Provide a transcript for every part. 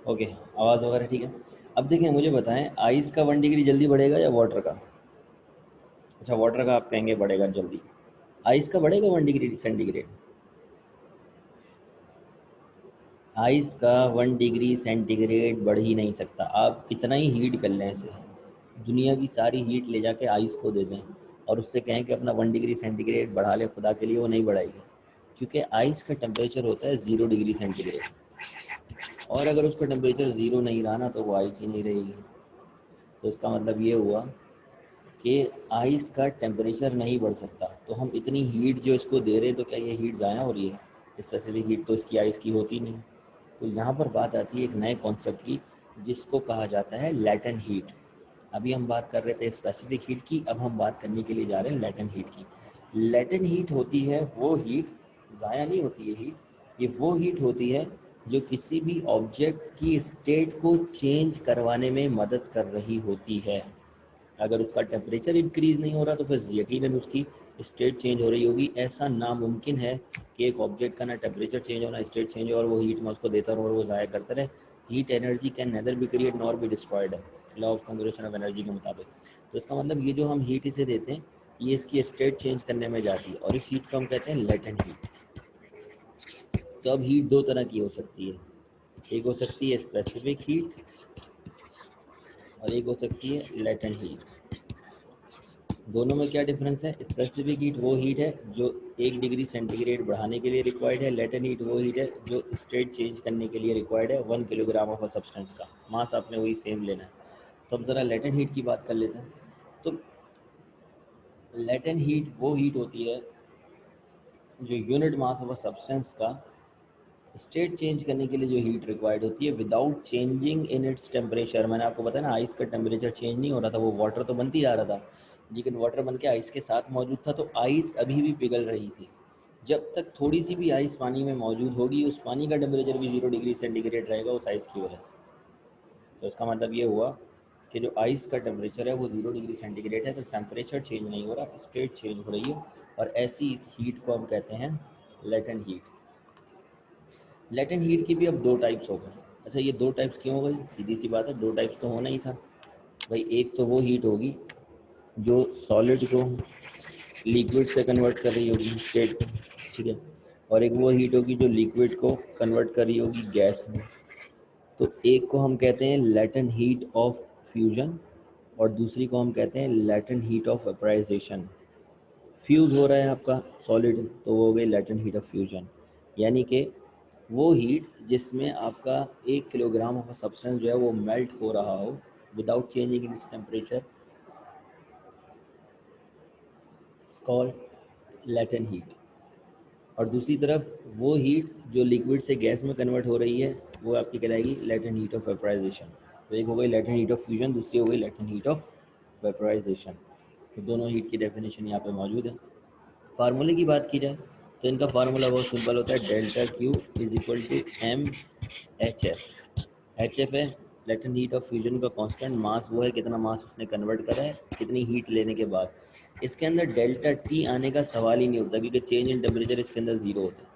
Okay, आवाज़ वगैरह ठीक है। अब देखें, मुझे बताएं, आइस का 1 डिग्री जल्दी बढ़ेगा या वाटर का? अच्छा, वाटर का आप कहेंगे बढ़ेगा जल्दी, आइस का बढ़ेगा 1 डिग्री सेंटीग्रेड? आइस का 1 डिग्री सेंटीग्रेड बढ़ ही नहीं सकता। आप कितना ही हीट कर लें इसे, दुनिया की सारी हीट ले जाके आइस को दे दें और उससे कहें कि अपना 1 डिग्री सेंटीग्रेड बढ़ा ले खुदा के लिए, वो नहीं बढ़ाएगी, क्योंकि आइस का टेम्परेचर होता है 0 डिग्री सेंटीग्रेड। और अगर उसका टेम्परेचर ज़ीरो नहीं रहा ना, तो वो आइस ही नहीं रहेगी। तो इसका मतलब ये हुआ कि आइस का टेम्परेचर नहीं बढ़ सकता। तो हम इतनी हीट जो इसको दे रहे हैं, तो क्या ये हीट ज़ाया हो रही है? स्पेसिफिक हीट तो इसकी आइस की होती नहीं। तो यहाँ पर बात आती है एक नए कॉन्सेप्ट की, जिसको कहा जाता है लैटेंट हीट। अभी हम बात कर रहे थे स्पेसिफिक हीट की, अब हम बात करने के लिए जा रहे हैं लैटेंट हीट की। लैटेंट हीट होती है वो हीट, ज़ाया नहीं होती है हीट, ये वो हीट होती है जो किसी भी ऑब्जेक्ट की स्टेट को चेंज करवाने में मदद कर रही होती है। अगर उसका टेम्परेचर इंक्रीज़ नहीं हो रहा, तो फिर यकीनन उसकी स्टेट चेंज हो रही होगी। ऐसा नामुमकिन है कि एक ऑब्जेक्ट का ना टेम्परेचर चेंज हो ना स्टेट चेंज हो और वो हीट मैं उसको देता रहूँ और वो ज़ाया करता रहे। Heat energy can neither be created nor be destroyed है, law of conservation of energy के मुताबिक। तो इसका मतलब ये जो हम हीट इसे देते हैं, ये इसकी स्टेट चेंज करने में जाती है, और इस हीट को हम कहते हैं लेटेंट हीट। तो अब हीट दो तरह की हो सकती है, एक हो सकती है स्पेसिफिक हीट और एक हो सकती है लेटेंट हीट। दोनों में क्या डिफरेंस है? स्पेसिफिक हीट वो हीट है जो 1 डिग्री सेंटीग्रेड बढ़ाने के लिए रिक्वायर्ड है, लेटेंट हीट वो हीट है जो स्टेट चेंज करने के लिए रिक्वायर्ड है 1 किलोग्राम ऑफ अ सब्सटेंस का। मास आपने वही सेम लेना है। तो अब ज़रा लेटेंट हीट की बात कर लेते हैं। तो लेटेंट हीट वो हीट होती है जो unit mass of a substance का स्टेट चेंज करने के लिए जो हीट रिक्वायर्ड होती है without changing in its temperature. मैंने आपको बताया ना, आइस का टेम्परेचर चेंज नहीं हो रहा था, वो वाटर तो बनती जा रहा था, लेकिन वाटर बन के आइस के साथ मौजूद था, तो आइस अभी भी पिघल रही थी। जब तक थोड़ी सी भी आइस पानी में मौजूद होगी, उस पानी का टेम्परेचर भी 0 डिग्री सेंटीग्रेड रहेगा उस आइस की वजह से। तो इसका मतलब ये हुआ कि जो आइस का टेम्परेचर है वो 0 डिग्री सेंटीग्रेड है, तो टेम्परेचर चेंज नहीं हो रहा, स्टेट चेंज हो रही है, और ऐसी हीट को हम कहते हैं लेटेंट हीट। लेटेंट हीट की भी अब दो टाइप्स हो गए। अच्छा, ये दो टाइप्स क्यों हो गई? सीधी सी बात है, दो टाइप्स तो होना ही था भाई। एक तो वो हीट होगी जो सॉलिड को लिक्विड से कन्वर्ट कर रही होगी स्टेट को, ठीक है, और एक वो हीट होगी जो लिक्विड को कन्वर्ट कर रही होगी गैस में। तो एक को हम कहते हैं लेटेंट हीट ऑफ फ्यूजन और दूसरी को हम कहते हैं latent heat of vaporisation. Fuse हो रहा है आपका सॉलिड, तो वो हो गई लेटेंट हीट ऑफ फ्यूजन। यानी कि वो हीट जिसमें आपका 1 किलोग्राम ऑफ सब्सटेंस जो है वो मेल्ट हो रहा हो without changing in its temperature, called latent heat. और दूसरी तरफ वो हीट जो लिक्विड से गैस में कन्वर्ट हो रही है, वो आपकी कहलाएगी लेटेंट हीट ऑफ वेपराइजेशन। तो एक हो गई लेटेंट हीट ऑफ फ्यूजन, दूसरी हो गई लेटेंट हीट ऑफ वेपराइजेशन। तो दोनों हीट की डेफिनेशन यहाँ पे मौजूद है। फार्मूले की बात की जाए तो इनका फार्मूला बहुत सिंपल होता है, delta Q is equal to M H F. H F है लेटेंट हीट ऑफ फ्यूजन का कांस्टेंट, मास वो है कितना मास उसने कन्वर्ट करा है कितनी हीट लेने के बाद। इसके अंदर डेल्टा टी आने का सवाल ही नहीं होता, क्योंकि चेंज इन टेम्परेचर इसके अंदर ज़ीरो होता है।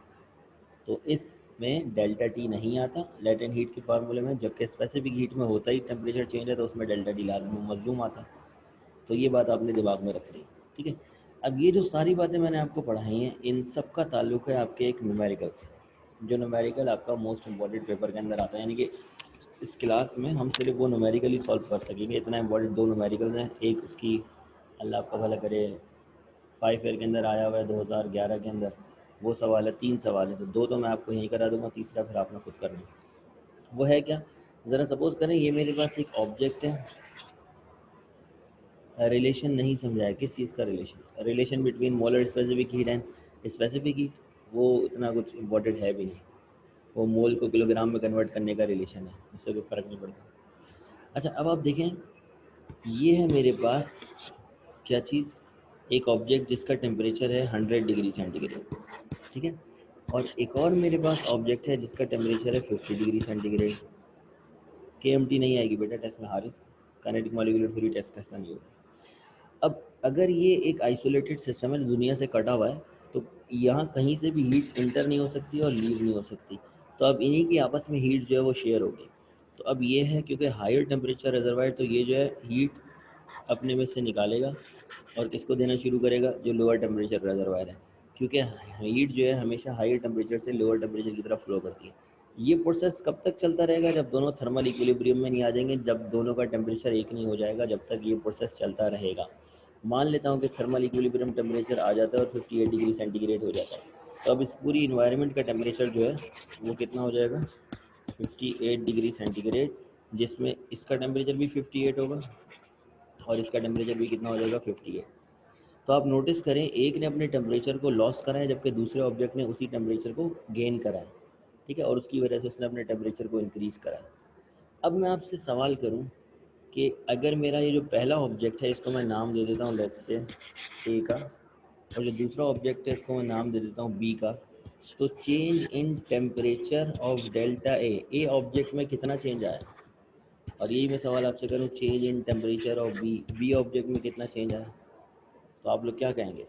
तो इसमें डेल्टा टी नहीं आता लेटेंट हीट के फार्मूले में, जबकि स्पेसिफिक हीट में होता ही टेम्परेचर चेंज है, तो उसमें डेल्टा टी लाजमी मजलूम आता। तो ये बात आपने दिमाग में रख ली, ठीक है। अब ये जो सारी बातें मैंने आपको पढ़ाई हैं, इन सब का ताल्लुक है आपके एक न्यूमेरिकल से, जो न्यूमेरिकल आपका मोस्ट इंपॉर्टेंट पेपर के अंदर आता है। यानी कि इस क्लास में हम सिर्फ वो न्यूमेरिकल ही सॉल्व कर सकेंगे, इतना इंपॉर्टेंट दो न्यूमेरिकल हैं। एक उसकी, अल्लाह आपका भला करे, 5 ईयर के अंदर आया हुआ है 2011 के अंदर, वो सवाल है, 3 सवाल है, तो दो तो मैं आपको यहीं करा दूंगा, तीसरा फिर आपने खुद करना है। वो है क्या? ज़रा सपोज करें ये मेरे पास एक ऑब्जेक्ट है, रिलेशन नहीं समझाया, किस चीज़ का relation? Relation between molar specific heat and specific heat. वो इतना कुछ इम्पोर्टेंट है भी नहीं, वो मोल को किलोग्राम में कन्वर्ट करने का रिलेशन है, उससे कोई फ़र्क नहीं पड़ता। अच्छा, अब आप देखें, ये है मेरे पास क्या चीज़, एक ऑब्जेक्ट जिसका टेम्परेचर है 100 डिग्री सेंटीग्रेड, ठीक है, और एक और मेरे पास ऑब्जेक्ट है जिसका टेम्परेचर है 50 degree centigrade. K M T नहीं आएगी बेटा टेस्ट में, Haris, kinetic molecular theory test का हिस्सा नहीं होगा। अब अगर ये एक आइसोलेटेड सिस्टम है, दुनिया से कटा हुआ है, तो यहाँ कहीं से भी हीट इंटर नहीं हो सकती और लीव नहीं हो सकती। तो अब इन्हीं की आपस में हीट जो है वो शेयर होगी। तो अब ये है क्योंकि हायर टेम्परेचर रिजर्वायर, तो ये जो है हीट अपने में से निकालेगा और किसको देना शुरू करेगा, जो लोअर टेम्परेचर रिजर्वायर है, क्योंकि हीट जो है हमेशा हायर टेम्परेचर से लोअर टेम्परेचर की तरफ फ्लो करती है। ये प्रोसेस कब तक चलता रहेगा, जब दोनों थर्मल इक्विलिब्रियम में नहीं आ जाएंगे, जब दोनों का टेम्परेचर एक नहीं हो जाएगा, जब तक ये प्रोसेस चलता रहेगा। मान लेता हूँ कि थर्मल इक्विलिब्रियम टेम्परेचर आ जाता है और 58 डिग्री सेंटीग्रेड हो जाता है, तो अब इस पूरी इन्वायरमेंट का टेम्परेचर जो है वो कितना हो जाएगा, 58 डिग्री सेंटीग्रेड, जिसमें इसका टेम्परेचर भी 58 होगा और इसका टेम्परेचर भी कितना हो जाएगा, 58। तो आप नोटिस करें, एक ने अपने टेम्परेचर को लॉस करा है जबकि दूसरे ऑब्जेक्ट ने उसी टेम्परेचर को गेन करा है, ठीक है, और उसकी वजह से उसने अपने टेम्परेचर को इंक्रीज़ करा है। अब मैं आपसे सवाल करूं कि अगर मेरा ये जो पहला ऑब्जेक्ट है इसको मैं नाम दे देता हूँ लेट्स से ए का, और जो दूसरा ऑब्जेक्ट है इसको मैं नाम दे देता हूँ बी का, तो change in temperature of delta A object में कितना चेंज आया, और यही मैं सवाल आपसे करूँ change in temperature of B object में कितना चेंज आया, तो आप लोग क्या कहेंगे,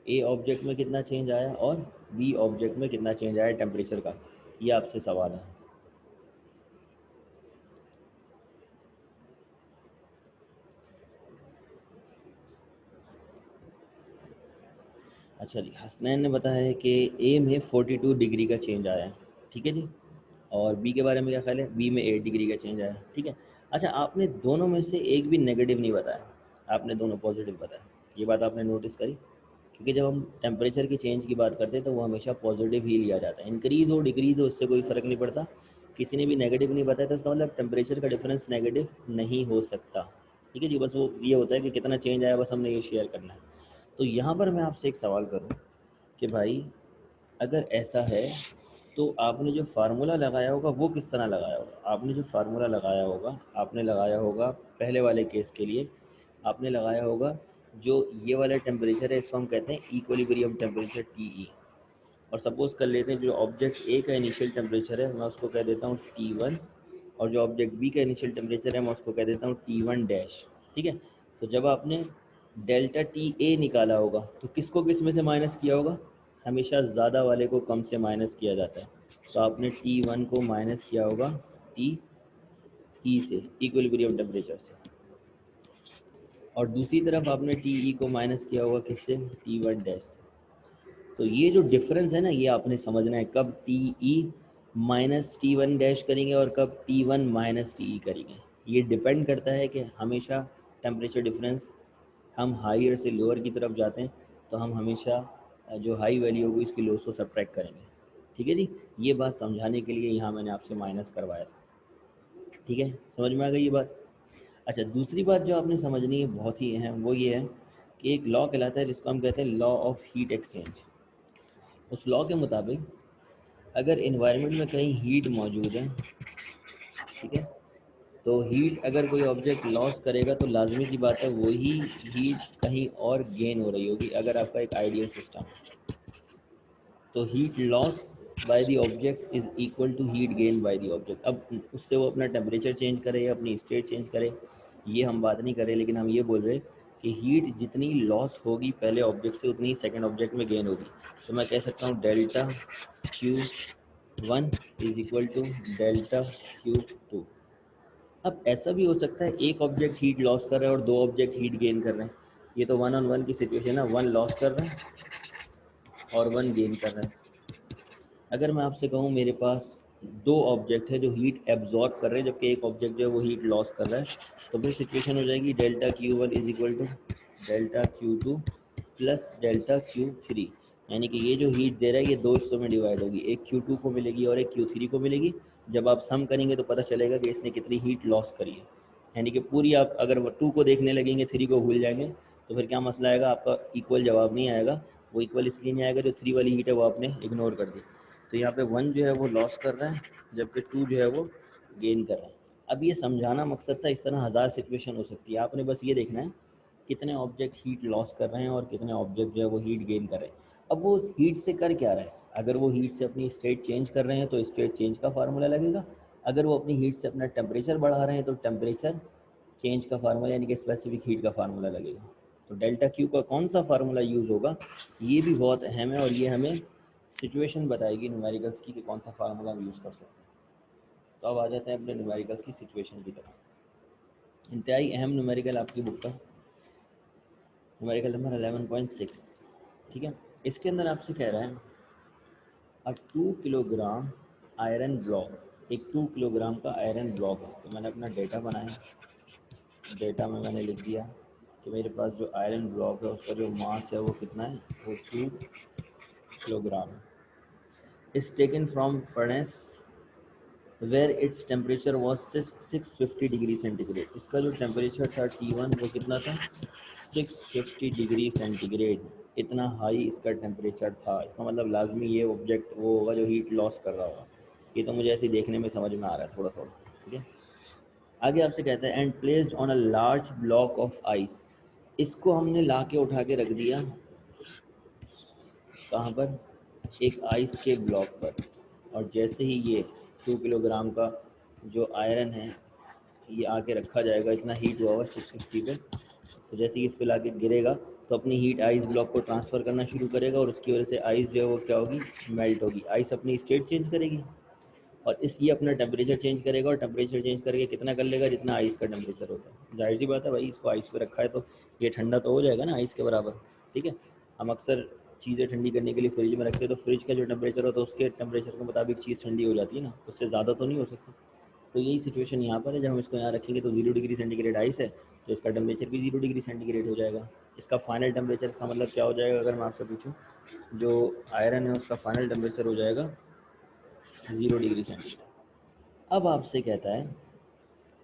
ए ऑब्जेक्ट में कितना चेंज आया और बी ऑब्जेक्ट में कितना चेंज आया टेम्परेचर का, ये आपसे सवाल है। अच्छा जी, हसनैन ने बताया है कि ए में 42 डिग्री का चेंज आया है, ठीक है जी, और बी के बारे में क्या ख्याल है, बी में 8 डिग्री का चेंज आया, ठीक है। अच्छा, आपने दोनों में से एक भी नेगेटिव नहीं बताया, आपने दोनों पॉजिटिव बताया, ये बात आपने नोटिस करी, क्योंकि जब हम टेम्परेचर की चेंज की बात करते हैं तो वो हमेशा पॉजिटिव ही लिया जाता है, इंक्रीज़ हो डिक्रीज़ हो उससे कोई फ़र्क नहीं पड़ता। किसी ने भी नेगेटिव नहीं बताया तो इसका मतलब टेम्परेचर का डिफरेंस नेगेटिव नहीं हो सकता, ठीक है जी, बस वो ये होता है कि कितना चेंज आया, बस हमने ये शेयर करना है। तो यहाँ पर मैं आपसे एक सवाल करूँ कि भाई अगर ऐसा है तो आपने जो फार्मूला लगाया होगा वो किस तरह लगाया होगा, आपने जो फार्मूला लगाया होगा, आपने लगाया होगा पहले वाले केस के लिए, आपने लगाया होगा जो ये वाला टेम्परेचर है इसको हम कहते हैं इक्विलिब्रियम टेम्परेचर TE, और सपोज़ कर लेते हैं जो ऑब्जेक्ट ए का इनिशियल टेम्परेचर है मैं उसको कह देता हूँ T1, और जो ऑब्जेक्ट बी का इनिशियल टेम्परेचर है मैं उसको कह देता हूँ T1 डैश, ठीक है। तो जब आपने डेल्टा TA निकाला होगा तो किसको किस में से माइनस किया होगा, हमेशा ज़्यादा वाले को कम से माइनस किया जाता है, तो आपने T1 को माइनस किया होगा TE से, इक्विलिब्रियम टेम्परेचर से, और दूसरी तरफ आपने TE को माइनस किया होगा किससे, T1 डैश से। तो ये जो डिफरेंस है ना, ये आपने समझना है, कब TE माइनस T1 डैश करेंगे और कब T1 माइनस TE करेंगे, ये डिपेंड करता है कि हमेशा टेम्परेचर डिफरेंस हम हाइयर से लोअर की तरफ जाते हैं तो हम हमेशा जो हाई वैल्यू होगी उसकी लो से सब्ट्रैक्ट करेंगे, ठीक है जी। ये बात समझाने के लिए यहाँ मैंने आपसे माइनस करवाया था, ठीक है, समझ में आ गई ये बात। अच्छा, दूसरी बात जो आपने समझनी है बहुत ही अहम, वो ये है कि एक लॉ कहलाता है जिसको हम कहते हैं लॉ ऑफ हीट एक्सचेंज। उस लॉ के मुताबिक अगर इन्वायरमेंट में कहीं हीट मौजूद है, ठीक है, तो हीट अगर कोई ऑब्जेक्ट लॉस करेगा तो लाजमी सी बात है वही हीट कहीं और गेन हो रही होगी, अगर आपका एक आइडियल सिस्टम है तो heat loss by the objects is equal to heat gain by the object. अब उससे वो अपना टेम्परेचर चेंज करे या अपनी स्टेट चेंज करे, ये हम बात नहीं कर रहे, लेकिन हम ये बोल रहे कि हीट जितनी लॉस होगी पहले ऑब्जेक्ट से उतनी सेकंड ऑब्जेक्ट में गेन होगी। तो मैं कह सकता हूँ delta Q1 is equal to delta Q2। अब ऐसा भी हो सकता है एक ऑब्जेक्ट हीट लॉस कर रहा है और दो ऑब्जेक्ट हीट गेन कर रहे हैं, ये तो वन ऑन वन की सिचुएशन है, वन लॉस कर रहा है और वन गेन कर रहा है। अगर मैं आपसे कहूँ मेरे पास दो ऑब्जेक्ट है जो हीट एब्जॉर्ब कर रहे हैं जबकि एक ऑब्जेक्ट जो है वो हीट लॉस कर रहा है, तो फिर सिचुएशन हो जाएगी delta Q1 is equal to delta Q2 plus delta Q3, यानी कि ये जो हीट दे रहा है ये दो हिस्सों में डिवाइड होगी, एक Q2 को मिलेगी और एक Q3 को मिलेगी। जब आप सम करेंगे तो पता चलेगा कि इसने कितनी हीट लॉस करी है, यानी कि पूरी आप अगर 2 को देखने लगेंगे 3 को भूल जाएंगे तो फिर क्या मसला आएगा, आपका इक्वल जवाब नहीं आएगा। वो इक्वल इसलिए नहीं आएगा जो 3 वाली हीट है वो आपने इग्नोर कर दी। तो यहाँ पे 1 जो है वो लॉस कर रहा है जबकि 2 जो है वो गेन कर रहा है। अब ये समझाना मकसद था, इस तरह हज़ार सिचुएशन हो सकती है, आपने बस ये देखना है कितने ऑब्जेक्ट हीट लॉस कर रहे हैं और कितने ऑब्जेक्ट जो है वो हीट गेन कर रहे हैं। अब वो उस हीट से कर क्या रहे हैं, अगर वो हीट से अपनी स्टेट चेंज कर रहे हैं तो स्टेट चेंज का फार्मूला लगेगा, अगर वो अपनी हीट से अपना टेम्परेचर बढ़ा रहे हैं तो टेम्परेचर चेंज का फार्मूला यानी कि स्पेसिफिक हीट का फार्मूला लगेगा। तो डेल्टा क्यू का कौन सा फार्मूला यूज़ होगा ये भी बहुत अहम है, और ये हमें सिचुएशन बताएगी न्यूमेरिकल्स की कि कौन सा फार्मूला हम यूज़ कर सकते हैं। तो अब आ जाते हैं अपने न्यूमेरिकल्स की सिचुएशन की तरफ। इंतहाई अहम न्यूमेरिकल आपकी बुक का न्यूमेरिकल नंबर 11.6, ठीक है। इसके अंदर आपसे कह रहा है अ 2 किलोग्राम आयरन ब्लॉक, एक 2 किलोग्राम का आयरन ब्लॉक है। तो मैंने अपना डेटा बनाया, डेटा में मैंने लिख दिया कि मेरे पास जो आयरन ब्लॉक है उसका जो मास है वो कितना है, वो 2 किलोग्राम है। Is taken from furnace where its temperature was 650 degree centigrade. इसका जो टेम्परेचर था T1 वो कितना था, 650 डिग्री सेंटीग्रेड। इतना हाई इसका टेम्परेचर था, इसका मतलब लाजमी ये ऑब्जेक्ट वो होगा जो हीट लॉस कर रहा होगा। ये तो मुझे ऐसे देखने में समझ में आ रहा है थोड़ा थोड़ा, ठीक है। आगे आपसे कहता है and placed on a large block of ice. इसको हमने ला के उठा के रख दिया कहाँ पर, एक आइस के ब्लॉक पर। और जैसे ही ये 2 किलोग्राम का जो आयरन है ये आके रखा जाएगा, इतना हीट हुआ हुआ 650 पे, तो जैसे ही इस पे लाके गिरेगा तो अपनी हीट आइस ब्लॉक को ट्रांसफ़र करना शुरू करेगा और उसकी वजह से आइस जो है वो क्या होगी, मेल्ट होगी। आइस अपनी स्टेट चेंज करेगी और इस ये अपना टेम्परेचर चेंज करेगा, और टेम्परेचर चेंज करके कितना कर लेगा, जितना आइस का टेम्परेचर होता है। जाहिर सी बात है भाई, इसको आइस पे रखा है तो ये ठंडा तो हो जाएगा ना आइस के बराबर, ठीक है। हम अक्सर चीज़ें ठंडी करने के लिए फ्रिज में रखते हैं, तो फ्रिज का जो टेम्परेचर होता है उसके टेम्परेचर के मुताबिक चीज़ ठंडी हो जाती है ना, उससे ज़्यादा तो नहीं हो सकती। तो यही सिचुएशन यहाँ पर है, जब हम इसको यहाँ रखेंगे तो 0 डिग्री सेंटीग्रेड आइस है, तो इसका टेम्परेचर भी 0 डिग्री सेंटीग्रेड हो जाएगा। इसका फाइनल टेम्परेचर, इसका मतलब क्या हो जाएगा, अगर मैं आपसे पूछूँ, जो आयरन है उसका फाइनल टेम्परेचर हो जाएगा 0 डिग्री सेंटीग्रेड। अब आपसे कहता है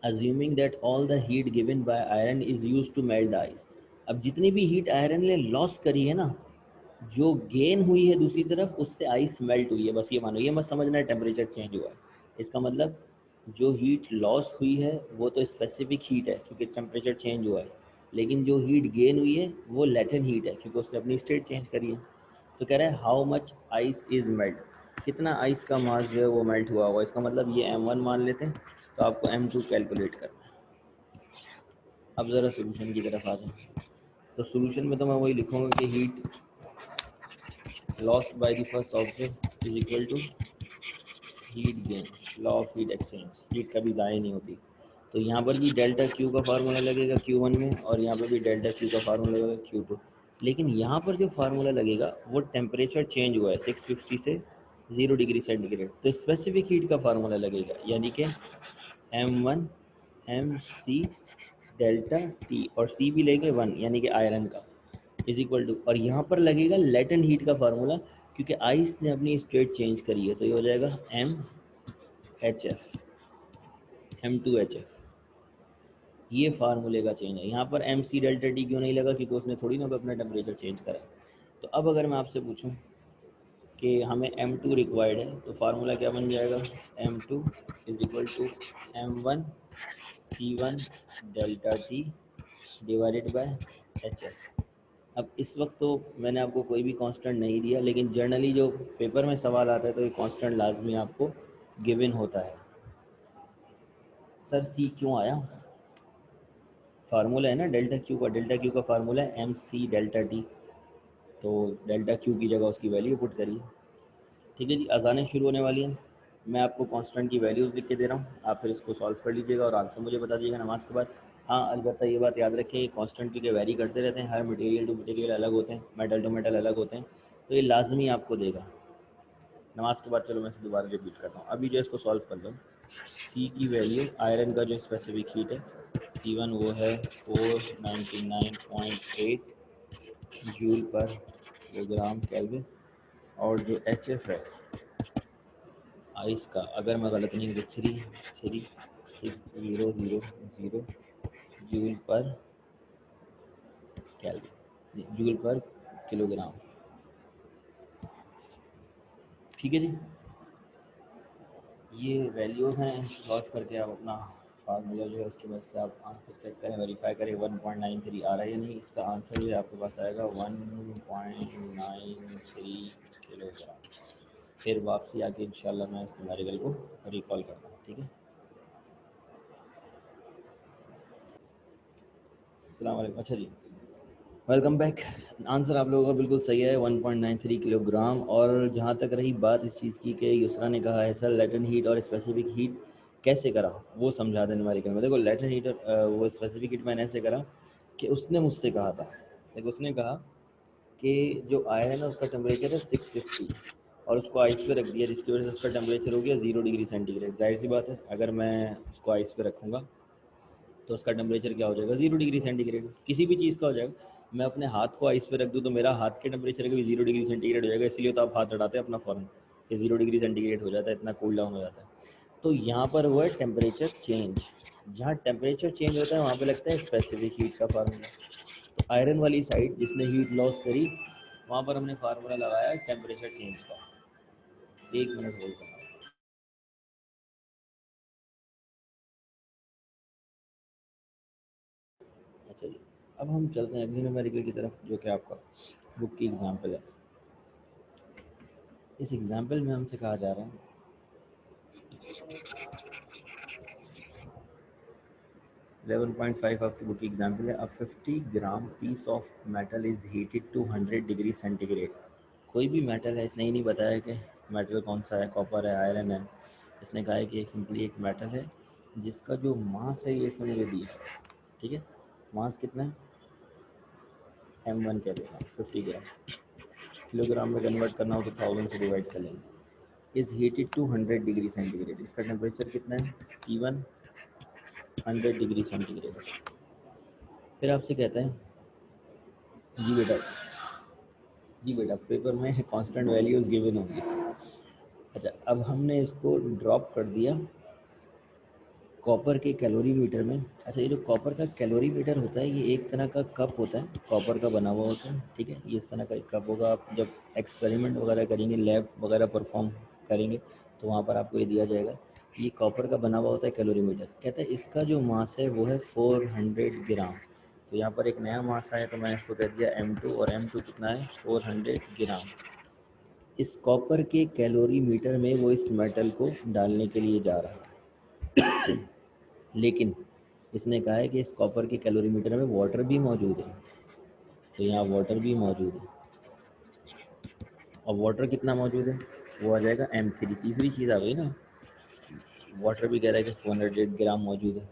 assuming that all the heat given by iron is used to melt the ice। अब जितनी भी हीट आयरन ने लॉस करी है ना, जो गेन हुई है दूसरी तरफ उससे आइस मेल्ट हुई है, बस ये मानो, ये मत समझना है टेम्परेचर चेंज हुआ है। इसका मतलब जो हीट लॉस हुई है वो तो स्पेसिफिक हीट है क्योंकि टेम्परेचर चेंज हुआ है, लेकिन जो हीट गेन हुई है वो लेटेंट हीट है क्योंकि उसने अपनी स्टेट चेंज करी है। तो कह रहा है how much ice is melt, कितना आइस का मास जो है वो मेल्ट हुआ होगा। इसका मतलब ये M1 मान लेते हैं, तो आपको M2 कैलकुलेट करना है। अब ज़रा सोल्यूशन की तरफ आ जाए, तो सोल्यूशन में तो मैं वही लिखूंगा कि heat lost by the first object is equal to heat gain, law of heat exchange, heat कभी ज़ाया नहीं होती। तो यहाँ पर भी डेल्टा क्यू का फार्मूला लगेगा Q1 में, और यहाँ पर भी डेल्टा क्यू का फार्मूला लगेगा Q2। लेकिन यहाँ पर जो फार्मूला लगेगा वो टेम्परेचर चेंज हुआ है 650 से 0 डिग्री सेंटीग्रेड, तो स्पेसिफिक हीट का फार्मूला लगेगा, यानी कि M1 MC डेल्टा T, और C भी लेंगे 1 यानी कि आयरन का, इज इक्वल टू, और यहाँ पर लगेगा लेटेंट हीट का फार्मूला क्योंकि आइस ने अपनी स्टेट चेंज करी है, तो ये हो जाएगा M2HF। ये फार्मूले का चेंज है। यहाँ पर MC डेल्टा T क्यों नहीं लगा, क्योंकि उसने थोड़ी ना अपना टेम्परेचर चेंज करा है। तो अब अगर मैं आपसे पूछूं कि हमें M2 रिक्वायर्ड है, तो फार्मूला क्या बन जाएगा, M2 is equal to M1 C1 delta T divided by HF। अब इस वक्त तो मैंने आपको कोई भी कांस्टेंट नहीं दिया, लेकिन जनरली जो पेपर में सवाल आता है तो ये कांस्टेंट लाजमी आपको गिवन होता है। सर सी क्यों आया, फार्मूला है ना डेल्टा क्यू का, डेल्टा क्यू का फार्मूला है MC डेल्टा टी, तो डेल्टा क्यू की जगह उसकी वैल्यू पुट करिए। ठीक है जी, आसानी शुरू होने वाली है। मैं आपको कांस्टेंट की वैल्यूज़ लिख के दे रहा हूँ, आप फिर इसको सॉल्व कर लीजिएगा और आंसर मुझे बता दीजिएगा नमाज के बाद। हाँ अलबत्ता ये बात याद रखें, कांस्टेंट क्योंकि वैरी करते रहते हैं, हर मटेरियल टू मटेरियल अलग होते हैं, मेटल टू मेटल अलग होते हैं, तो ये लाजमी आपको देगा नमाज के बाद। चलो मैं इसे दोबारा रिपीट करता हूँ, अभी जो इसको सॉल्व कर लो। सी की वैल्यू आयरन का जो स्पेसिफिक हीट है C1 वो है 499.8 जूल पर किलोग्राम केल्विन, और जो HF है आइस का, अगर मैं गलत नहीं हूँ तो 36000 जूल पर केल्विन, जूल पर किलोग्राम। ठीक है जी, ये वैल्यूज़ हैं, सॉल्व करके आप अपना फार्मूला जो है उसके बाद से आप आंसर चेक करें, वेरीफाई करें 1.93 आ रहा है या नहीं। इसका आंसर जो है आपके पास आएगा 1.93 किलोग्राम। फिर वापसी आके इंशाल्लाह मैं इस न्यूमेरिकल को रिकॉल करता हूँ, ठीक है। अस्सलाम वालेकुम, अच्छा जी, वेलकम बैक। आंसर आप लोगों का बिल्कुल सही है, 1.93 किलोग्राम। और जहाँ तक रही बात इस चीज़ की कि युसरा ने कहा है सर लेटेंट हीट और स्पेसिफिक हीट, कैसे करा वो समझा दें न्यूमेरिकल में। देखो लेटर हीटर वो स्पेसिफिक हीट मैंने ऐसे करा कि उसने मुझसे कहा था, देखो उसने कहा कि जो आयरन है ना उसका टेम्परेचर है 650 और उसको आइस पे रख दिया, जिसकी वजह से उसका टेम्परेचर हो गया 0 डिग्री सेंटीग्रेड। जाहिर सी बात है अगर मैं उसको आइस पे रखूँगा तो उसका टेम्परेचर क्या हो जाएगा 0 डिग्री सेंटीग्रेड, किसी भी चीज़ का हो जाएगा। मैं अपने हाथ को आइस पे रख दूँ तो मेरा हाथ के टेम्परेचर का भी 0 डिग्री सेंटीग्रेड हो जाएगा, इसलिए तो आप हाथ हटाते हैं अपना फ़ौरन कि 0 डिग्री सेंटीग्रेड हो जाता है, इतना कूल डाउन हो जाता है। तो यहाँ पर हुआ है टेम्परेचर चेंज, जहाँ टेम्परेचर चेंज होता है वहाँ पे लगता है स्पेसिफिक हीट का फार्मूला। तो आयरन वाली साइड जिसने हीट लॉस करी वहाँ पर हमने फार्मूला लगाया टेम्परेचर चेंज का। 1 मिनट होल्ड करना। अच्छा जी, अब हम चलते हैं अगली न्यूमेरिकल की तरफ जो कि आपका बुक की एग्जाम्पल है। इस एग्जाम्पल में हमसे कहा जा रहा है 11.5 आपकी बुक की एग्जाम्पल है। अब 50 gram piece of metal is heated to 100 degree centigrade. कोई भी मेटल है, इसने ही नहीं बताया कि मेटल कौन सा है, कॉपर है, आयरन है। इसने कहा है कि एक सिंपली एक मेटल है जिसका जो मास है ये इसने मुझे दिया है। ठीक है, मास कितना है, m1 कह देता हूँ 50 ग्राम। किलोग्राम में कन्वर्ट करना हो तो 1000 से डिवाइड कर लेंगे। Is heated to 100 degree centigrade. इसका टेम्परेचर कितना है T1 100 डिग्री सेंटीग्रेड। फिर आपसे कहता है जी बेटा, जी बेटा पेपर में कांस्टेंट वैल्यूज गिवन होंगी। अच्छा, अब हमने इसको ड्रॉप कर दिया कॉपर के कैलोरीमीटर में। अच्छा, ये जो कॉपर का कैलोरीमीटर होता है ये एक तरह का कप होता है, कॉपर का बना हुआ होता है। ठीक है, ये इस तरह का एक कप होगा। आप जब एक्सपेरिमेंट वगैरह करेंगे, लैब वगैरह परफॉर्म करेंगे तो वहाँ पर आपको ये दिया जाएगा। ये कॉपर का बना हुआ होता है कैलोरीमीटर। कहता है इसका जो मास है वो है 400 ग्राम। तो यहाँ पर एक नया मास आया तो मैंने इसको कह दिया m2, और m2 कितना है 400 ग्राम। इस कॉपर के कैलोरीमीटर में वो इस मेटल को डालने के लिए जा रहा है। लेकिन इसने कहा है कि इस कॉपर के कैलोरीमीटर में वाटर भी मौजूद है। तो यहाँ वाटर भी मौजूद है, और वाटर कितना मौजूद है वो आ जाएगा m3। तीसरी चीज़ आ गई ना, वाटर भी कह रहा है कि 400 ग्राम मौजूद है।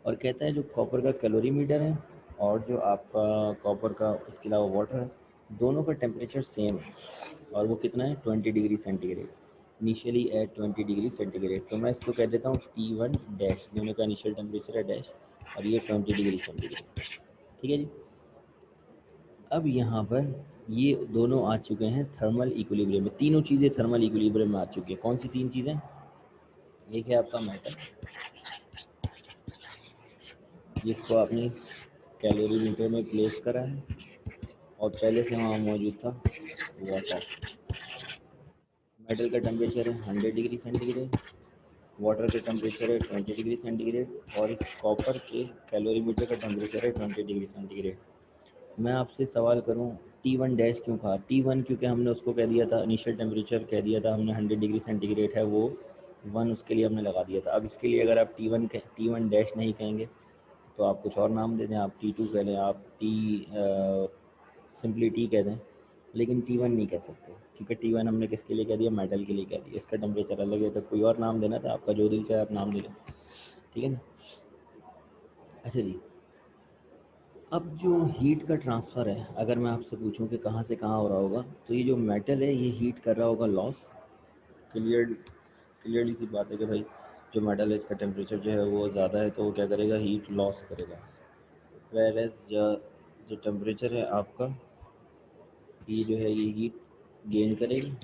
और कहता है जो कॉपर का कैलोरीमीटर है और जो आपका कॉपर का इसके अलावा वाटर है, दोनों का टेम्परेचर सेम है। और वो कितना है 20 degree centigrade, initially at 20 degree centigrade. तो मैं इसको कह देता हूँ T1 डैश, दोनों का इनिशियल टेम्परेचर है डैश, और ये 20 डिग्री सेंटीग्रेड। ठीक है जी। अब यहाँ पर ये दोनों आ चुके हैं थर्मल इक्विलिब्रियम में, तीनों चीज़ें थर्मल इक्विलिब्रियम में आ चुकी हैं। कौन सी तीन चीज़ें, एक है आपका मेटल जिसको आपने कैलोरीमीटर में प्लेस करा है, और पहले से वहाँ मौजूद था वाटर। मेटल का टेम्परेचर है 100 डिग्री सेंटीग्रेड, वाटर का टेम्परेचर है 20 डिग्री सेंटीग्रेड, और इस कॉपर के कैलोरीमीटर का टेम्परेचर है 20 डिग्री सेंटीग्रेड। मैं आपसे सवाल करूं T1 डैश क्यों कहा, T1 क्योंकि हमने उसको कह दिया था, इनिशियल टेम्परेचर कह दिया था हमने 100 डिग्री सेंटीग्रेड है वो 1, उसके लिए हमने लगा दिया था। अब इसके लिए अगर आप T1 डैश नहीं कहेंगे तो आप कुछ और नाम दे दें, आप T2 कह दें, आप सिंपली टी कह दें, लेकिन T1 नहीं कह सकते क्योंकि T1 हमने किसके लिए कह दिया, मेटल के लिए कह दिया। इसका टेम्परेचर अलग है तो कोई और नाम देना था, आपका जो दिल चाहे आप नाम दे लें। ठीक है ना। अच्छा जी, अब जो हीट का ट्रांसफ़र है, अगर मैं आपसे पूछूं कि कहाँ से कहाँ हो रहा होगा, तो ये जो मेटल है ये हीट कर रहा होगा लॉस। क्लियरली सी बात है कि भाई जो मेटल है इसका टेम्परेचर जो है वो ज़्यादा है तो वो क्या करेगा, हीट लॉस करेगा। वेर एज जो टेम्परेचर है आपका, ये जो है ये हीट गेन करेगा।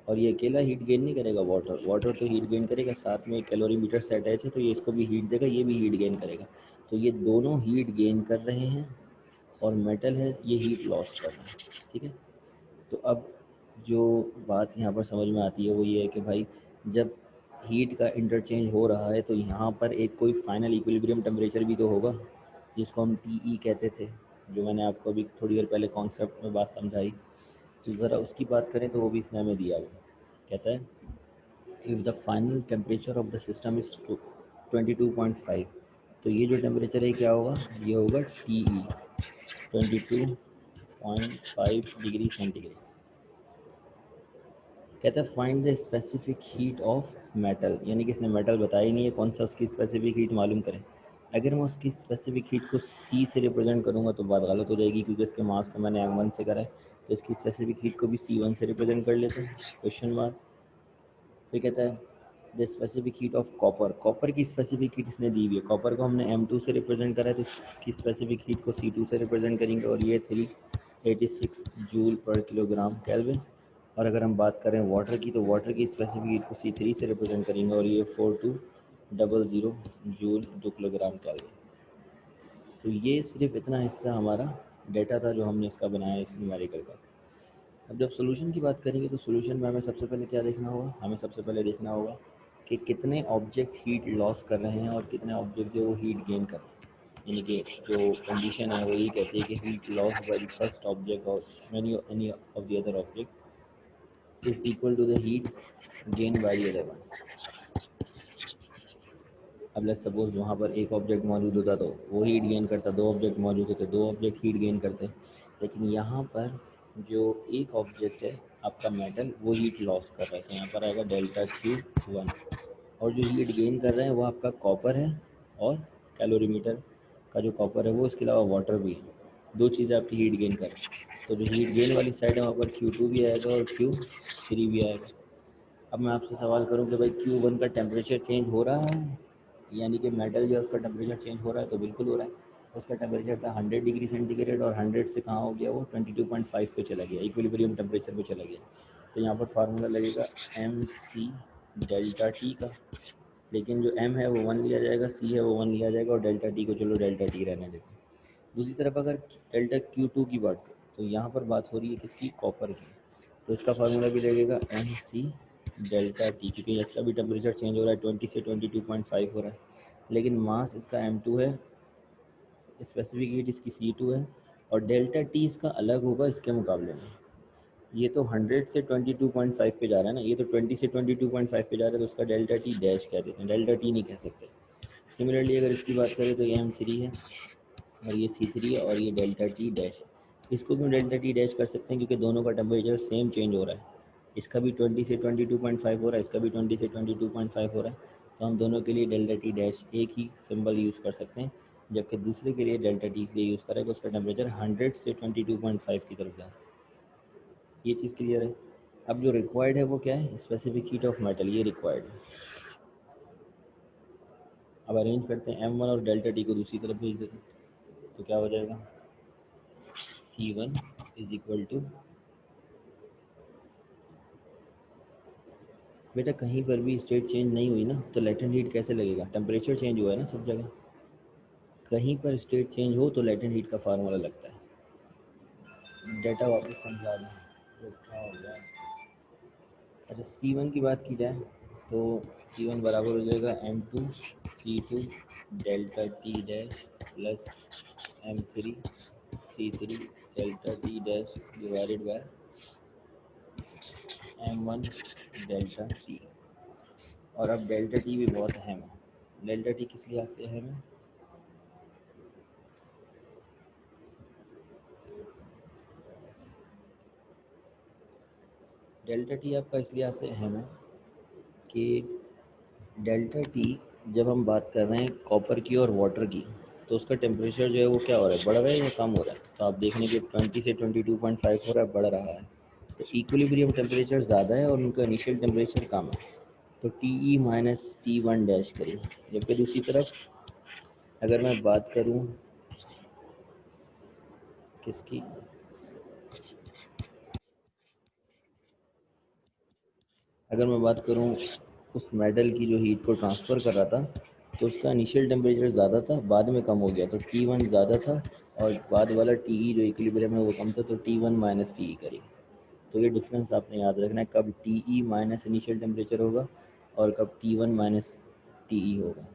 और ये अकेला हीट गेन नहीं करेगा, वाटर तो हीट गेन करेगा, साथ में कैलोरीमीटर से अटैच है तो ये इसको भी हीट देगा, ये भी हीट गेन करेगा। तो ये दोनों हीट गेन कर रहे हैं, और मेटल है ये हीट लॉस कर रहा है। ठीक है, तो अब जो बात यहाँ पर समझ में आती है वो ये है कि भाई जब हीट का इंटरचेंज हो रहा है तो यहाँ पर एक कोई फाइनल इक्विलिब्रियम टेम्परेचर भी तो होगा जिसको हम TE कहते थे, जो मैंने आपको अभी थोड़ी देर पहले कॉन्सेप्ट में बात समझाई। तो ज़रा उसकी बात करें तो वो भी इसने हमें दिया हुआ कहता है if the final temperature of the system is 22.5, तो ये जो टेम्परेचर है क्या होगा, ये होगा TE 22.5 डिग्री सेंटीग्रेड। कहता है find the specific heat of metal, यानी कि इसने मेटल बताया ही नहीं है, कौन सा उसकी स्पेसिफिक हीट मालूम करें। अगर मैं उसकी स्पेसिफिक हीट को सी से रिप्रेजेंट करूँगा तो बात गलत हो जाएगी, क्योंकि इसके मास को मैंने M1 से करा है, तो इसकी स्पेसिफिक हीट को भी C1 से रिप्रेजेंट कर लेते हैं, क्वेश्चन मार्क। फिर कहता है the specific heat of copper, copper की स्पेसिफिक हीट इसने दी हुई है, कॉपर को हमने M2 से रिप्रेजेंट करा है, तो इसकी स्पेसिफिक हीट को C2 से रिप्रेजेंट करेंगे, और ये 386 जूल पर किलोग्राम केल्विन। और अगर हम बात करें वाटर की, तो वाटर की स्पेसिफिक हीट को C3 से रिप्रेजेंट करेंगे, और ये 4200 जूल 2 किलोग्राम केल्विन। तो ये सिर्फ इतना हिस्सा हमारा डेटा था जो हमने इसका बनाया इस न्यूमेरिकल का। अब जब सोल्यूशन की बात करेंगे तो सोल्यूशन में हमें सबसे पहले क्या देखना होगा, हमें सबसे पहले देखना होगा कि कितने ऑब्जेक्ट हीट लॉस कर रहे हैं और कितने ऑब्जेक्ट जो वो हीट गेन कर रहे हैं। यानी कि जो कंडीशन है वो ये कहती है कि heat loss by the first object और any of the other object is equal to the heat gain by the other one. अब लेट्स सपोज वहाँ पर एक ऑब्जेक्ट मौजूद होता तो वो हीट गेन करता, दो ऑब्जेक्ट मौजूद होते दो ऑब्जेक्ट हीट गेन करते, लेकिन यहाँ पर जो एक ऑब्जेक्ट है आपका मेटल वो हीट लॉस कर रहा है, तो यहाँ पर आएगा डेल्टा Q1। और जो हीट गेन कर रहे हैं वो आपका कॉपर है, और कैलोरीमीटर का जो कॉपर है वो, इसके अलावा वाटर भी है, दो चीज़ें आपकी हीट गेन कर रही हैं। तो जो हीट गेन वाली साइड है वहाँ पर Q2 भी आएगा और Q3 भी आएगा। अब मैं आपसे सवाल करूं कि भाई Q1 का टेम्परेचर चेंज हो रहा है, यानी कि मेटल जो है उसका टेम्परेचर चेंज हो रहा है, तो बिल्कुल हो रहा है। उसका टेम्परेचर था 100 डिग्री सेंटीग्रेड, और 100 से कहाँ हो गया वो 22.5 पे चला गया, इक्विलिब्रियम टेम्परेचर पे चला गया। तो यहाँ पर फार्मूला लगेगा MC डेल्टा टी का, लेकिन जो M है वो 1 लिया जाएगा, C है वो 1 लिया जाएगा, और डेल्टा टी को चलो डेल्टा टी रहने देते हैं। दूसरी तरफ अगर डेल्टा Q2 की बात करें तो यहाँ पर बात हो रही है किसकी, कॉपर की, तो इसका फार्मूला भी लगेगा MC डेल्टा टी, क्योंकि इसका भी टेम्परेचर चेंज हो रहा है, 20 से 22.5 हो रहा है, लेकिन मास इसका M2 है, स्पेसिफिक हीट इसकी C2 है, और डेल्टा टी इसका अलग होगा इसके मुकाबले में। ये तो 100 से 22.5 पे जा रहा है ना, ये तो 20 से 22.5 पे जा रहा है, तो उसका डेल्टा टी डैश कह देते हैं, डेल्टा टी नहीं कह सकते। सिमिलरली अगर इसकी बात करें तो ये M3 है, और ये C3 है, और ये डेल्टा टी डैश है। इसको भी डेल्टा टी डैश कर सकते हैं क्योंकि दोनों का टेम्परेचर सेम चेंज हो रहा है, इसका भी 20 से 22.5 हो रहा है, इसका भी 20 से 22.5 हो रहा है, तो हम दोनों के लिए डेल्टा टी डैश एक ही सिंबल यूज़ कर सकते हैं, जबकि दूसरे के लिए डेल्टा टी इसलिए यूज़ करेगा उसका टेम्परेचर 100 से 22.5 की तरफ जाए। ये चीज़ क्लियर है। अब जो रिक्वायर्ड है वो क्या है, स्पेसिफिक हीट ऑफ मेटल, ये रिक्वायर्ड है। अब अरेंज करते हैं M1 और डेल्टा टी को दूसरी तरफ भेज देते हैं, तो क्या हो जाएगा, C1 इज इक्वल टू, बेटा कहीं पर भी स्टेट चेंज नहीं हुई ना, तो लेटेंट हीट कैसे लगेगा, टेम्परेचर चेंज हुआ है ना सब जगह, कहीं पर स्टेट चेंज हो तो लेटेंट हीट का फार्मूला लगता है। डेटा वापस समझा दें तो क्या हो गया। अच्छा C1 की बात की जाए तो C1 बराबर हो जाएगा M2 C2 delta T dash plus M3 C3 delta T dash divided by M1 delta T. और अब डेल्टा टी भी बहुत अहम है, डेल्टा टी किस लिहाज से अहम है, डेल्टा टी आपका इस लिहाज से अहम है कि डेल्टा टी जब हम बात कर रहे हैं कॉपर की और वाटर की, तो उसका टेम्परेचर जो है वो क्या हो रहा है, बढ़ रहा है या कम हो रहा है, तो आप देख लेंगे 20 से 22.5 हो रहा है, बढ़ रहा है, तो इक्विलिब्रियम टेम्परेचर ज़्यादा है और उनका इनिशियल टेम्परेचर कम है, तो TE माइनस T1 डैश करें। जबकि दूसरी तरफ अगर मैं बात करूं किसकी, अगर मैं बात करूं उस मेटल की जो हीट को ट्रांसफ़र कर रहा था, तो उसका इनिशियल टेम्परेचर ज़्यादा था, बाद में कम हो गया, तो T1 ज़्यादा था, और बाद वाला TE जो इक्विलिब्रियम है वो कम था, तो T1 माइनस TE करिए। तो ये डिफरेंस आपने याद रखना है, कब TE माइनस इनिशियल टेम्परेचर होगा और कब T1 माइनस TE होगा।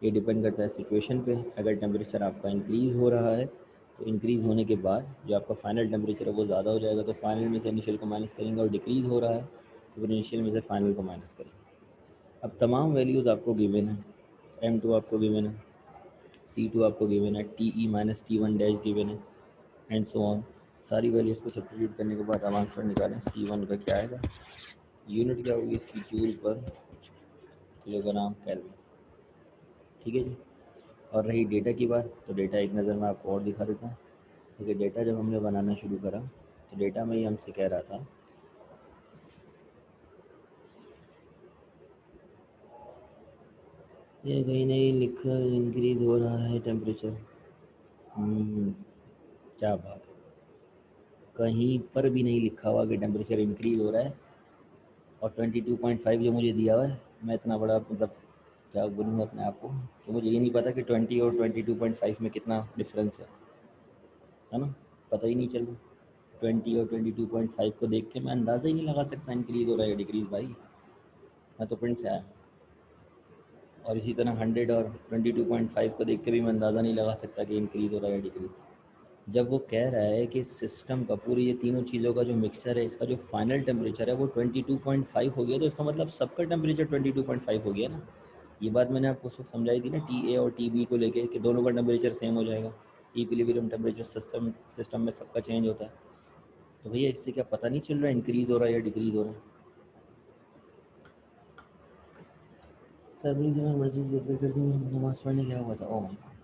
ये डिपेंड करता है सिचुएशन पे। अगर टेम्परेचर आपका इंक्रीज़ हो रहा है तो इंक्रीज़ होने के बाद जो आपका फाइनल टेम्परेचर है वो ज़्यादा हो जाएगा, तो फाइनल में से इनिशियल को माइनस करेंगे, और डिक्रीज़ हो रहा है तो फिर इनिशियल में से फाइनल को माइनस करेंगे। अब तमाम वैल्यूज़ आपको गिवन है, M2 आपको गिवन है, C2 आपको गिवन है, TE minus T1 dash given है, एंड सो ऑन। सारी वैल्यूज़ को सब्स्टिट्यूट करने के बाद आप आंसर निकालें, C1 का क्या आएगा, यूनिट क्या होगी इसकी, जूल पर किलोग्राम केल्विन। ठीक है जी। और रही डेटा की बात, तो डेटा एक नज़र में आपको और दिखा देता हूँ। ठीक है, डेटा जब हमने बनाना शुरू करा तो डेटा में ही हमसे कह रहा था, ये कहीं नहीं लिखा इंक्रीज हो रहा है टेम्परेचर। क्या बात है, कहीं पर भी नहीं लिखा हुआ कि टेम्परेचर इंक्रीज हो रहा है। और 22.5 जो मुझे दिया हुआ है, मैं इतना बड़ा मतलब क्या बोलूँगा अपने आप को, कि मुझे ये नहीं पता कि 20 और 22.5 में कितना डिफरेंस है ना, पता ही नहीं चल रहा। 20 और 22.5 को देख के मैं अंदाज़ा ही नहीं लगा सकता इंक्रीज़ हो रहा है डिक्रीज़ भाई। मैं तो प्रिंट से आया। और इसी तरह 100 और 22.5 को देख के भी मैं अंदाज़ा नहीं लगा सकता कि इंक्रीज़ हो रहा है डिक्रीज़। जब वो कह रहा है कि सिस्टम का पूरी ये तीनों चीज़ों का जो मिक्सचर है, इसका जो फाइनल टेम्परेचर है वो 22.5 हो गया, तो इसका मतलब सबका टेम्परेचर 22.5 हो गया ना। ये बात मैंने आपको उस वक्त समझाई थी ना, टी ए और टी बी को लेके, कि दोनों का टेम्परेचर सेम हो जाएगा। इक्विलिब्रियम टेम्परेचर सिस्टम सिस्टम में सबका चेंज होता है। तो भैया इससे क्या पता नहीं चल रहा है इंक्रीज़ हो रहा है या डिक्रीज़ हो रहा है। सर प्लीज़ मैं मस्जिद जिक्र कर दी, नमाज़ पढ़ने क्या हुआ था। Oh my God.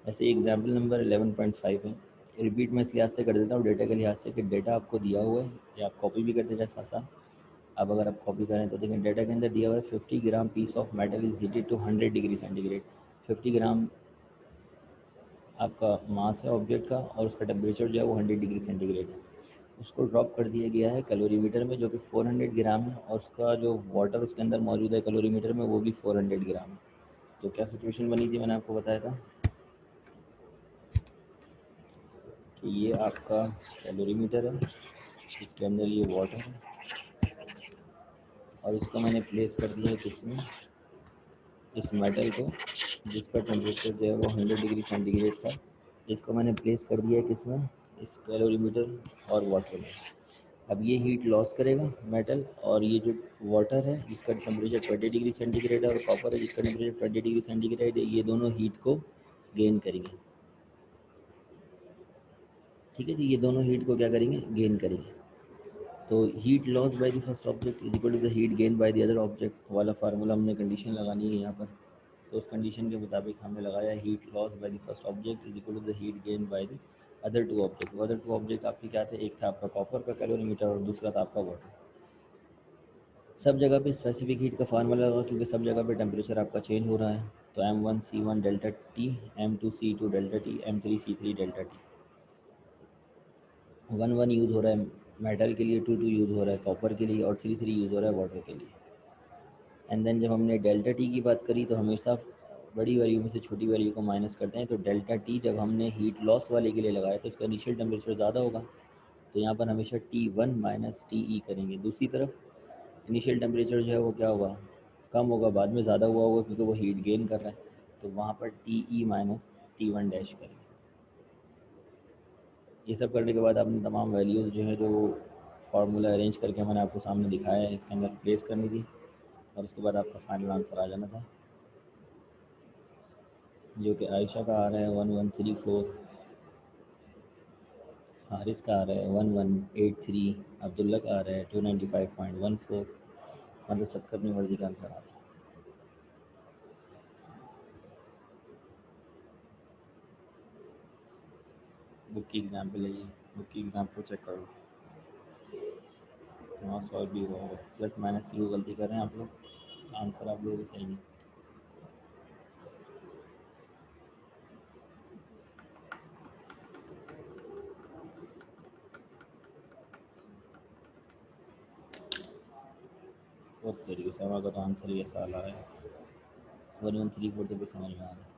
ऐसे एग्जाम्पल नंबर 11.5 है। रिपीट मैं इस लिहाज से कर देता हूँ, डेटा के लिहाज से, कि डेटा आपको दिया हुआ है, या आप कॉपी भी करते जाए साथ साथ। अब अगर आप कॉपी करें तो देखें, डेटा के अंदर दिया हुआ है 50 gram piece of metal is heated to 100 degree centigrade. 50 gram आपका मास है ऑब्जेक्ट का, और उसका टेम्परेचर जो है वो 100 डिग्री सेंटीग्रेड है। उसको ड्रॉप कर दिया गया है कैलोरीमीटर में, जो कि 400 ग्राम है, और उसका जो वाटर उसके अंदर मौजूद है कैलोरीमीटर में, वो भी 400 ग्राम है। तो क्या सिचुएशन बनी थी, मैंने आपको बताया था कि ये आपका कैलोरीमीटर है, इसके अंदर ये वाटर है, और इसको मैंने प्लेस कर दिया है किसमें, इस मेटल को, जिसका टेम्परेचर जो है वो 100 डिग्री सेंटीग्रेड था। इसको मैंने प्लेस कर दिया है किसमें, इस कैलोरीमीटर और वाटर में। अब ये हीट लॉस करेगा मेटल, और ये जो वाटर है जिसका टेम्परेचर 20 डिग्री सेंटीग्रेड है, और कॉपर है जिसका टेम्परेचर 20 डिग्री सेंटीग्रेड है, ये दोनों हीट को गेन करेंगे। ठीक है जी, ये दोनों हीट को क्या करेंगे, गेन करेंगे। तो heat loss by the first object is equal to the heat gain by the other object वाला फार्मूला हमने कंडीशन लगानी है यहाँ पर। तो उस कंडीशन के मुताबिक हमने लगाया heat loss by the first object is equal to the heat gain by the other two object. वो अदर टू ऑब्जेक्ट आपके क्या थे, एक था आपका कॉपर का कैलोरीमीटर, और दूसरा था आपका वाटर। सब जगह पे स्पेसिफिक हीट का फार्मूला लगा, क्योंकि सब जगह पे टेम्परेचर आपका चेंज हो रहा है। तो M1 C1 delta T, M2 C2 delta T, M3 C3 delta T. 1 1 use हो रहा है मेटल के लिए, 2 2 यूज़ हो रहा है कॉपर के लिए, और 3 3 यूज़ हो रहा है वाटर के लिए। एंड देन जब हमने डेल्टा टी की बात करी, तो हमेशा बड़ी वैल्यू में से छोटी वैल्यू को माइनस करते हैं। तो डेल्टा टी जब हमने हीट लॉस वाले के लिए लगाया, तो उसका इनिशियल टेम्परेचर ज़्यादा होगा, तो यहाँ पर हमेशा T1 माइनस टी ई करेंगे। दूसरी तरफ इनिशियल टेम्परेचर जो है वो क्या होगा, कम होगा, बाद में ज़्यादा हुआ होगा क्योंकि वो हीट गेन कर रहा है, तो वहाँ पर T E minus T1 dash करेंगे। ये सब करने के बाद आपने तमाम वैल्यूज़ जो है, जो फार्मूला अरेंज करके मैंने आपको सामने दिखाया है, इसके अंदर प्लेस करनी थी, और उसके बाद आपका फाइनल आंसर आ जाना था, जो कि आयशा का आ रहा है 1134, हारिस का आ रहा है 1183, अब्दुल्ला का आ रहा है 295.14, मतलब सबका अपनी मर्ज़ी का आंसर आ रहा है। बुक की एग्जाम्पल है ये, बुक की एग्जाम्पल चेक करो। हाँ सॉल्व भी हुआ होगा, प्लस माइनस की वो गलती कर रहे हैं आप लोग, आंसर आप लोगों को सही नहीं। बहुत तरीके से हमारा तो आंसर ये साल आ रहा है 1134, तो समझ में आ रहा है।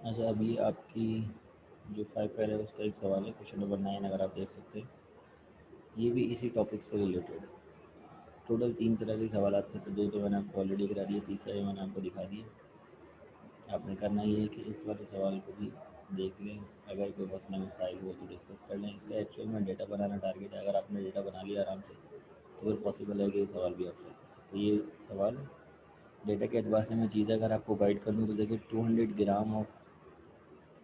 अच्छा, अभी आपकी जो 5 है उसका एक सवाल है, क्वेश्चन नंबर 9, अगर आप देख सकते हैं, ये भी इसी टॉपिक से रिलेटेड है। टोटल 3 तरह के सवाल थे, तो दो तो मैंने आपको ऑलरेडी करा दिए, तीसरा भी मैंने आपको दिखा दिया। आपने करना ये है कि इस वाले सवाल को भी देख लें, अगर कोई मसला मसाइल हो तो डिस्कस कर लें। इसका एक्चुअल में डेटा बनाना टारगेट है, अगर आपने डेटा बना लिया आराम से तो फिर पॉसिबल है कि ये सवाल भी आप सॉल्व कर सकते। ये सवाल डेटा के एतबार से मैं चीज़ अगर आपको गाइड कर दूँ तो देखिए 200 gram of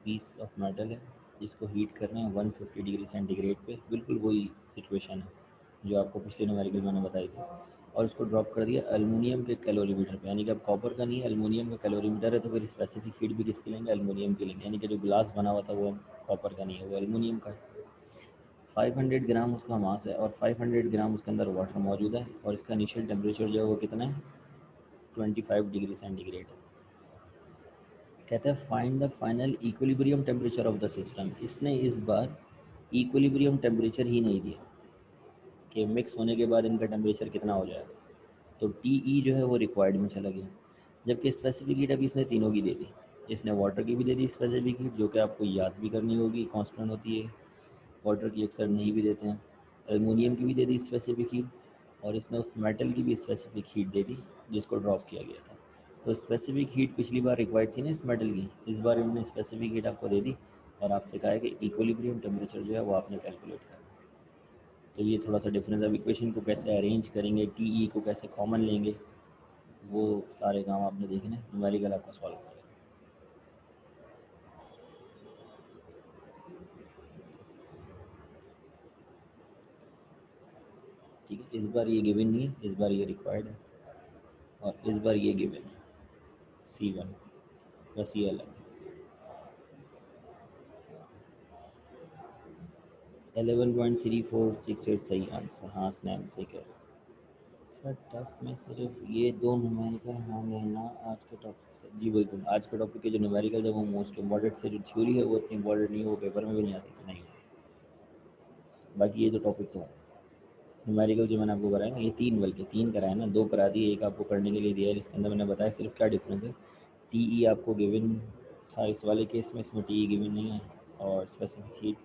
peace of metal है, जिसको हीट करना है 150 डिग्री सेंटीग्रेड पे, बिल्कुल वही सिचुएशन है जो आपको पिछले न्यूमेरिकल मैंने बताई थी। और उसको ड्रॉप कर दिया एलुमिनियम के कैलोरीमीटर पे, यानी कि अब कॉपर का नहीं है, एलुमिनियम का कैलोरीमीटर है, तो फिर स्पेसिफिक हीट भी किसकी लेंगे, एलुमिनियम की लेंगे, यानी कि जो ग्लास बना हुआ था वो कॉपर का नहीं है, वो एलुमिनियम का है। 500 ग्राम उसका मास है और 500 ग्राम उसके अंदर वाटर मौजूद है, और इसका इनिशियल टेम्परेचर जो है वो कितना है, 25 डिग्री सेंटीग्रेड है। कहता है find the final equilibrium temperature of the system. इसने इस बार इक्विलिब्रियम टेम्परेचर ही नहीं दिया कि मिक्स होने के बाद इनका टेम्परेचर कितना हो जाएगा, तो टी ई जो है वो रिक्वायर्ड में चला गया। जबकि स्पेसिफिक हीट अभी इसने तीनों की दे दी, इसने वाटर की भी दे दी स्पेसिफिक हीट, जो कि आपको याद भी करनी होगी, कांस्टेंट होती है, वाटर की अक्सर नहीं भी देते हैं। एलुमिनियम की भी दे दी स्पेसिफिक हीट, और इसने उस मेटल की भी स्पेसिफिक हीट दे दी जिसको ड्रॉप किया गया था। तो स्पेसिफिक हीट पिछली बार रिक्वायर्ड थी ना इस मेटल की, इस बार इन्होंने स्पेसिफिक हीट आपको दे दी, और आपसे कहा है कि इक्विलिब्रियम टेम्परेचर जो है वो आपने कैलकुलेट करना है। तो ये थोड़ा सा डिफरेंस है। अब इक्वेशन को कैसे अरेंज करेंगे, टी ई को कैसे कॉमन लेंगे, वो सारे काम आपने देखने, न्यूमेरिकल आपका सॉल्व करेगा। ठीक है, इस बार ये गिवन नहीं है, इस बार ये रिक्वायर्ड है, और इस बार ये गिवन है C1, बस ये अलग है। 11.3468 सही आंसर, हाँ स्नैप सही कह रहे हो। सर टेस्ट में सिर्फ ये दो न्यूमेरिकल हाँ लेना आज के टॉपिक से, जी बिल्कुल, आज के टॉपिक के जो न्यूमेरिकल है वो मोस्ट इम्पॉर्टेंट थे, जो थ्योरी है वो इतनी इम्पॉर्टेंट नहीं है, वो पेपर में भी नहीं आती, नहीं। बाकी ये जो टॉपिक तो न्यूमेरिकल जो मैंने आपको कराया ना, ये तीन, बल्कि तीन कराया ना, दो करा दिए, एक आपको करने के लिए दिया है, इसके अंदर मैंने बताया सिर्फ क्या डिफरेंस है। टी ई आपको गिवन था इस वाले केस में, इसमें टी ई गिवन नहीं है, और स्पेसिफिक हीट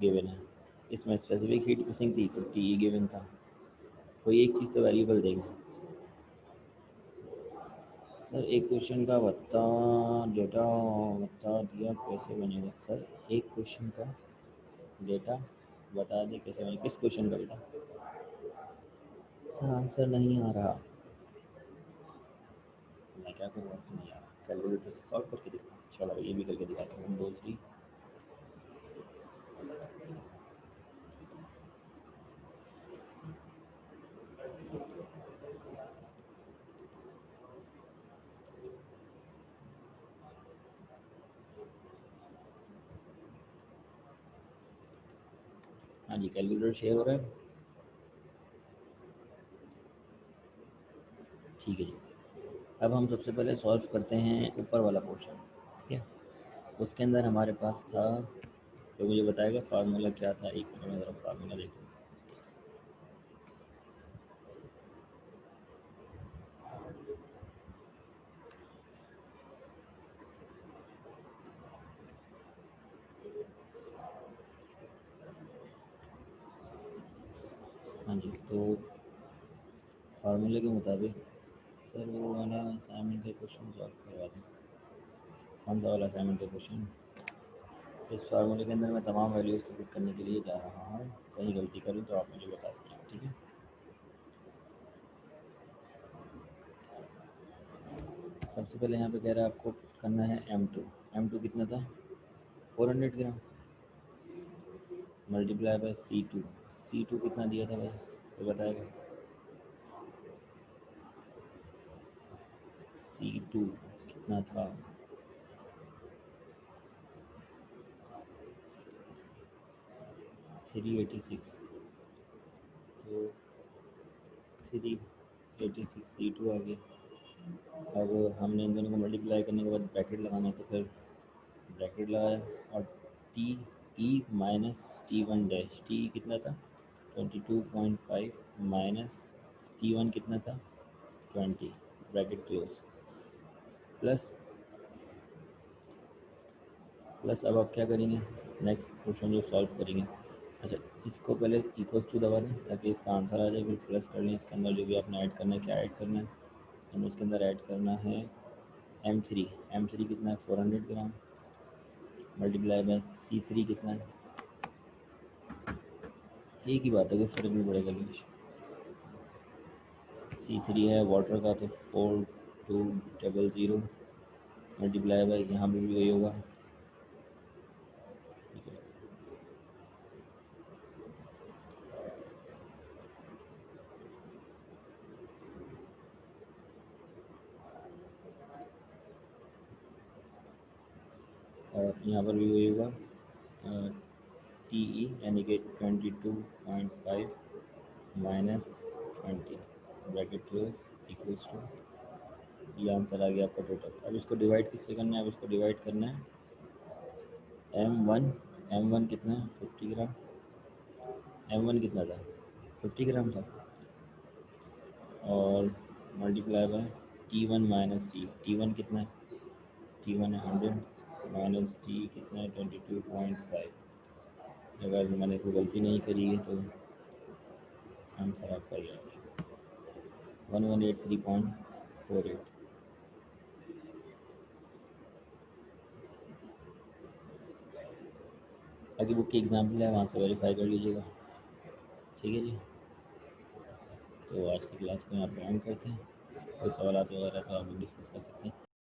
गिवन है। इसमें स्पेसिफिक हीट मिसिंग थी तो टी ई गिवन था। कोई एक चीज़ तो वेरिएबल देंगे। सर एक क्वेश्चन का बता, डेटा बता दिया कैसे बनेगा सर, एक क्वेश्चन का डेटा बता दे कैसे बनेगा, किस क्वेश्चन का बेटा? सर आंसर नहीं आ रहा, मैं क्या करूँ, आंसर नहीं आ रहा, कैलकुलेटर से सॉल्व करके दिखा, चलो ये भी करके दिखाता हूँ, 1 2 3। हाँ जी, कैलकुलेटर शेयर हो रहा है, ठीक है जी। अब हम सबसे पहले सॉल्व करते हैं ऊपर वाला पोर्शन, ठीक है। उसके अंदर हमारे पास था, तो मुझे बताएगा फार्मूला क्या था, एक मिनट में ज़रा फार्मूला देखूँ। हाँ जी, तो फार्मूले के मुताबिक, सर वो वाला असाइनमेंट के क्वेश्चन सॉल्व करवा दें, कौन सा वाला असाइनमेंट के क्वेश्चन? इस फार्मूले के अंदर मैं तमाम वैल्यूज़ को फिट करने के लिए जा रहा हूँ, कहीं गलती करूँ तो आप मुझे बता दीजिए, ठीक है। सबसे पहले यहाँ पे कह रहा है आपको करना है M2। M2 कितना था, 400 ग्राम, मल्टीप्लाई बाय C2। C2 कितना दिया था भाई, तो बताएगा। C2 कितना था, 386, तो 386 C2 आ गया। अब हमने इन दोनों को मल्टीप्लाई करने के बाद ब्रैकेट लगाना है, तो फिर ब्रैकेट लगाया, और T E minus T1 dash, T कितना था, 22.5 माइनस T1 कितना था, 20, ब्रैकेट क्लोज, प्लस प्लस अब आप क्या करेंगे, नेक्स्ट क्वेश्चन जो सॉल्व करेंगे, अच्छा इसको पहले इक्वल्स टू दबा दें ताकि इसका आंसर आ जाए, फिर प्लस कर लें, इसके अंदर जो भी आपने ऐड करना है, क्या ऐड करना है, हमें इसके अंदर ऐड करना है M3। M3 कितना है 400 ग्राम, मल्टीप्लाई बाय C3 कितना है, एक ही बात है, कोई फ़र्क नहीं पड़ेगा कुछ। C3 है वाटर का तो 4200 मल्टीप्लाई बाय यहाँ पे भी वही होगा, ठीक है। और यहाँ पर भी वही होगा, TE यानी कि 22.5 minus 20 bracket close equals to, ये आंसर आ गया आपका टोटल। अब इसको डिवाइड किससे करना है, अब इसको डिवाइड करना है M1। M1 कितना है 50 ग्राम, M1 कितना था 50 ग्राम था, और multiply by T1 minus T1 कितना है, T1 है 100 माइनस T कितना है 22.5। अगर मैंने कोई गलती नहीं करी है तो आंसर आपका ये आ जाएगा 1183.48। बाकी बुक की एग्जाम्पल है, वहाँ से वेरीफाई कर लीजिएगा, ठीक है जी। तो आज की क्लास को यहाँ पे एंड करते हैं, कोई सवाल वगैरह तो आप डिस्कस कर सकते हैं।